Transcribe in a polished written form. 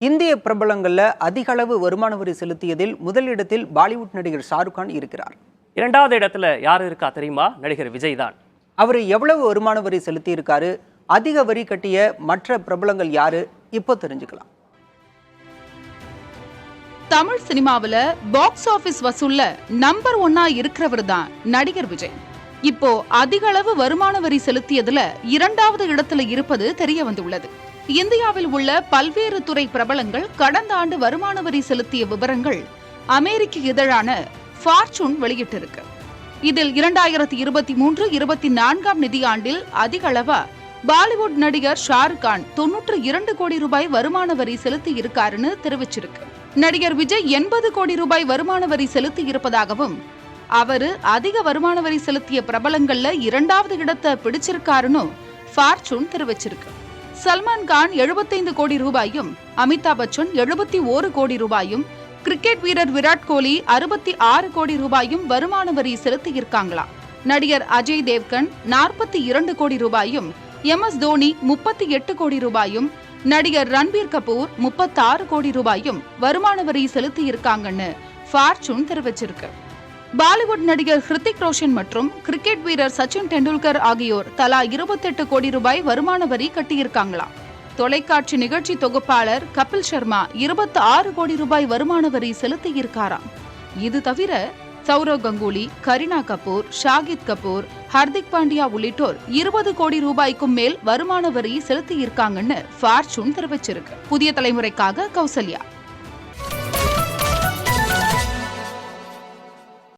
இந்திய பிரபலங்கள்ல அதிக அளவு வருமான வரி செலுத்தியதில் முதலிடத்தில் பாலிவுட் நடிகர் ஷாருக் கான் இருக்கிறார். இரண்டாவது இடத்துல யார் இருக்கா தெரியுமா? நடிகர் விஜய் தான். அவர் எவ்வளவு வருமான வரி செலுத்தி இருக்காரு, அதிக வரி கட்டிய மற்ற பிரபலங்கள் யாரு, இப்போ தெரிஞ்சுக்கலாம். தமிழ் சினிமாவில் பாக்ஸ் ஆபீஸ் வசூல்ல நம்பர் 1 இருக்கிறவர் தான் நடிகர் விஜய். இப்போ அதிக அளவு வருமான வரி செலுத்தியதுல இரண்டாவது இடத்துல இருப்பது தெரிய வந்துள்ளது. இந்தியாவில் உள்ள பல்வேறு துறை பிரபலங்கள் கடந்த ஆண்டு வருமான வரி செலுத்திய விவரங்கள் அமெரிக்க இதழான ஃபார்ச்சூன் வெளியிட்டிருக்கு. இதில் 2023-24 நிதியாண்டில் அதிக அளவா பாலிவுட் நடிகர் ஷாருக் கான் 92 கோடி ரூபாய் வருமான வரி செலுத்தி இருக்காருன்னு தெரிவிச்சிருக்கு. நடிகர் விஜய் 80 கோடி ரூபாய் வருமான வரி செலுத்தி இருப்பதாகவும், அவரு அதிக வருமான வரி செலுத்திய பிரபலங்கள்ல இரண்டாவது இடத்தை பிடிச்சிருக்காருன்னு ஃபார்ச்சூன் தெரிவிச்சிருக்கு. சல்மான் கான் 75 கோடி ரூபாயும், அமிதாப் பச்சன் 71 கோடி ரூபாயும், கிரிக்கெட் வீரர் விராட் கோலி 66 கோடி ரூபாயும் வருமான வரி செலுத்தி இருக்காங்களாம். நடிகர் அஜய் தேவ்கன் 42 கோடி ரூபாயும், MS தோனி 38 கோடி ரூபாயும், நடிகர் ரன்பீர் கபூர் 36 கோடி ரூபாயும் வருமான வரி செலுத்தி இருக்காங்கன்னு ஃபார்ச்சூன் தெரிவிச்சிருக்கு. பாலிவுட் நடிகர் ஹிருத்திக் ரோஷன் மற்றும் கிரிக்கெட் வீரர் சச்சின் டெண்டுல்கர் ஆகியோர் தலா 28 கோடி ரூபாய் வருமான வரி கட்டியிருக்காங்களாம். தொலைக்காட்சி நிகழ்ச்சி தொகுப்பாளர் கபில் சர்மா 26 கோடி ரூபாய் வருமான வரி செலுத்தி இருக்காராம். இது தவிர சௌரவ் கங்குலி, கரீனா கபூர், ஷாகித் கபூர், ஹர்திக் பாண்டியா உள்ளிட்டோர் 20 கோடி ரூபாய்க்கும் மேல் வருமான வரி செலுத்தி இருக்காங்கன்னு ஃபார்ச்சூன் தெரிவிச்சிருக்கு. புதிய தலைமுறைக்காக கௌசல்யா.